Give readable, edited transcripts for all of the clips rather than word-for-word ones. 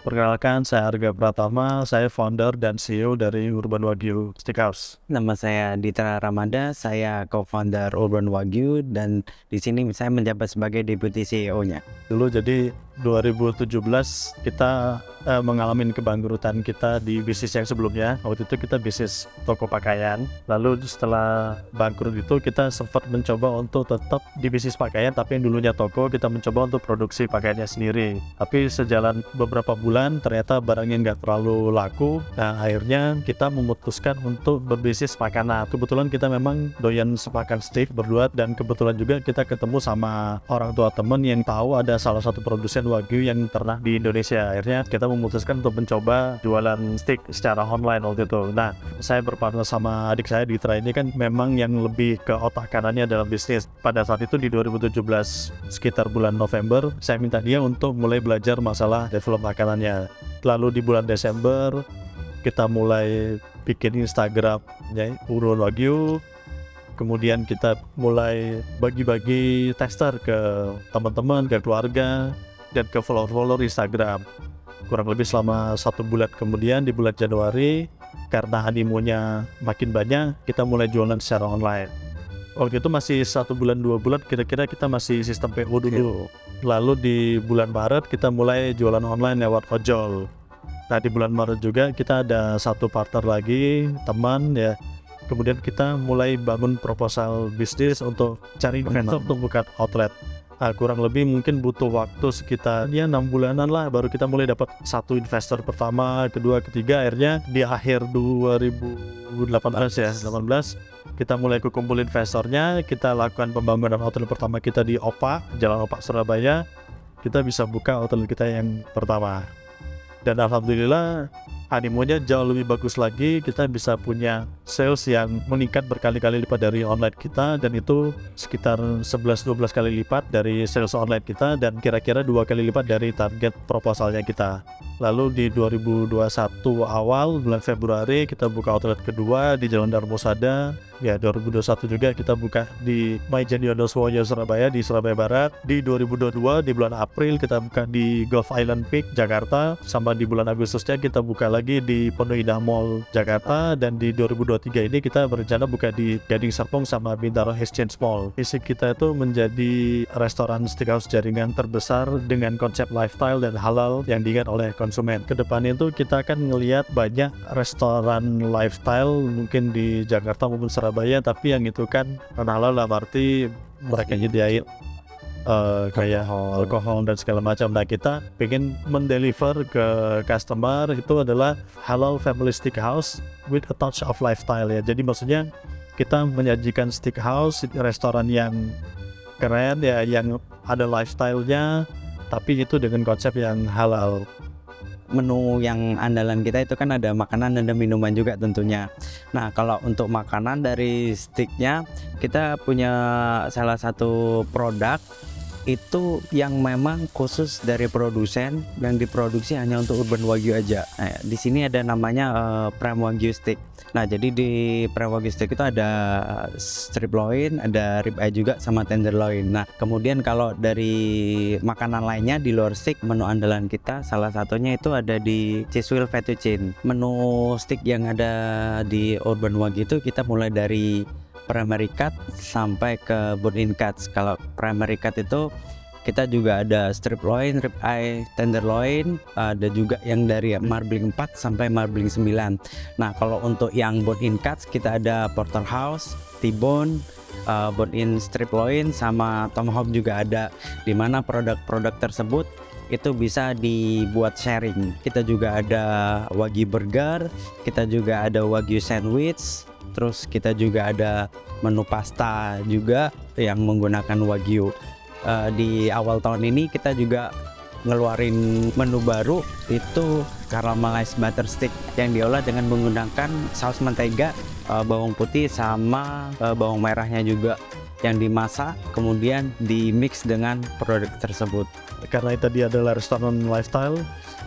Perkenalkan, saya Arga Pratama, saya founder dan CEO dari Urban Wagyu Steakhouse. Nama saya Ditra Ramada, saya co-founder Urban Wagyu dan di sini saya menjabat sebagai deputy CEO-nya. Dulu jadi 2017 kita mengalami kebangkrutan kita di bisnis yang sebelumnya. Waktu itu kita bisnis toko pakaian. Lalu setelah bangkrut itu kita sempat mencoba untuk tetap di bisnis pakaian, tapi yang dulunya toko kita mencoba untuk produksi pakaiannya sendiri. Tapi sejalan beberapa bulan ternyata barangnya nggak terlalu laku. Nah akhirnya kita memutuskan untuk berbisnis makanan. Kebetulan kita memang doyan makan steak berdua, dan kebetulan juga kita ketemu sama orang tua temen yang tahu ada salah satu produsen wagyu yang ternak di Indonesia. Akhirnya kita memutuskan untuk mencoba jualan steak secara online waktu itu. Nah, saya berpartner sama adik saya Ditra ini kan memang yang lebih ke otak kanannya dalam bisnis. Pada saat itu di 2017 sekitar bulan November, saya minta dia untuk mulai belajar masalah develop makanannya. Lalu di bulan Desember kita mulai bikin Instagram ya, Urban Wagyu. Kemudian kita mulai bagi-bagi tester ke teman-teman, ke keluarga, dan ke follower-follower Instagram. Kurang lebih selama 1 bulan kemudian di bulan Januari, karena animonya makin banyak, kita mulai jualan secara online. Waktu itu masih 1 bulan 2 bulan kira-kira kita masih sistem PO dulu. Lalu di bulan Maret kita mulai jualan online lewat ojol. Nah di bulan Maret juga kita ada satu partner lagi, teman ya. Kemudian kita mulai bangun proposal bisnis untuk cari investor untuk buka outlet. Nah, kurang lebih mungkin butuh waktu sekitar 6 bulanan lah baru kita mulai dapat satu investor pertama, kedua, ketiga. Akhirnya di akhir 2018 ya, 18 kita mulai kumpul investornya. Kita lakukan pembangunan outlet pertama kita di Opak, Jalan Opak, Surabaya. Kita bisa buka outlet kita yang pertama. Dan alhamdulillah animonya jauh lebih bagus lagi. Kita bisa punya sales yang meningkat berkali-kali lipat dari online kita, dan itu sekitar 11-12 kali lipat dari sales online kita, dan kira-kira 2 kali lipat dari target proposalnya kita. Lalu di 2021 awal bulan Februari kita buka outlet kedua di Jalan Darmosada. Ya 2021 juga kita buka di Maijen Yonoswoyo Surabaya di Surabaya Barat. Di 2022 di bulan April kita buka di Golf Island Peak Jakarta. Sama di bulan Agustusnya kita buka lagi di Pondok Indah Mall Jakarta. Dan di 2023 ini kita berencana buka di Gading Serpong sama Bintaro Exchange Mall. Visi kita itu menjadi restoran steakhouse jaringan terbesar dengan konsep lifestyle dan halal yang diingat oleh konsumen. Kedepannya itu kita akan ngelihat banyak restoran lifestyle mungkin di Jakarta maupun Surabaya, tapi yang itu kan halal lah, arti mereka nyediain kayak alkohol dan segala macam. Nah kita pengen mendeliver ke customer itu adalah halal family steakhouse with a touch of lifestyle ya. Jadi maksudnya kita menyajikan steakhouse, restoran yang keren ya, yang ada lifestyle-nya, tapi itu dengan konsep yang halal. Menu yang andalan kita itu kan ada makanan dan ada minuman juga tentunya. Nah kalau untuk makanan dari steaknya, kita punya salah satu produk itu yang memang khusus dari produsen yang diproduksi hanya untuk Urban Wagyu aja. Nah, di sini ada namanya Prime Wagyu Steak. Nah, jadi di Prime Wagyu Steak itu ada strip loin, ada rib eye juga sama tenderloin. Nah, kemudian kalau dari makanan lainnya di luar steak, menu andalan kita salah satunya itu ada di cheese wheel fettuccine. Menu steak yang ada di Urban Wagyu itu kita mulai dari primary cut sampai ke bone-in cuts. Kalau primary cut itu kita juga ada strip loin, rib eye, tenderloin, ada juga yang dari marbling 4 sampai marbling 9. Nah, kalau untuk yang bone-in cuts kita ada porterhouse, T-bone, bone-in strip loin sama tomahawk juga ada, di mana produk-produk tersebut itu bisa dibuat sharing. Kita juga ada wagyu burger, kita juga ada wagyu sandwich, terus kita juga ada menu pasta juga yang menggunakan wagyu. Di awal tahun ini kita juga ngeluarin menu baru, itu caramelized butter stick yang diolah dengan menggunakan saus mentega, bawang putih sama bawang merahnya juga yang dimasak kemudian di mix dengan produk tersebut. Karena tadi adalah restoran lifestyle,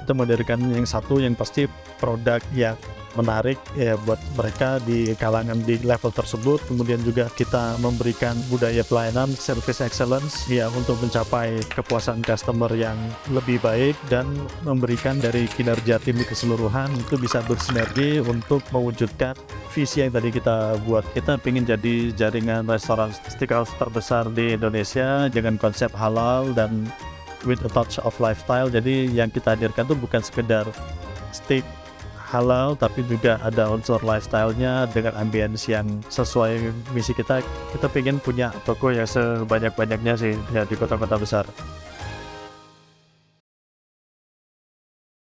kita mendirikan yang satu yang pasti produk yang menarik ya buat mereka di kalangan di level tersebut. Kemudian juga kita memberikan budaya pelayanan, service excellence ya untuk mencapai kepuasan customer yang lebih baik dan memberikan dari kinerja tim di keseluruhan itu bisa bersinergi untuk mewujudkan visi yang tadi kita buat. Kita ingin jadi jaringan restoran steakhouse terbesar di Indonesia dengan konsep halal dan with a touch of lifestyle. Jadi yang kita hadirkan tuh bukan sekedar steak halal, tapi juga ada unsur lifestyle-nya dengan ambience yang sesuai misi kita. Kita pengen punya toko yang sebanyak-banyaknya sih ya di kota-kota besar.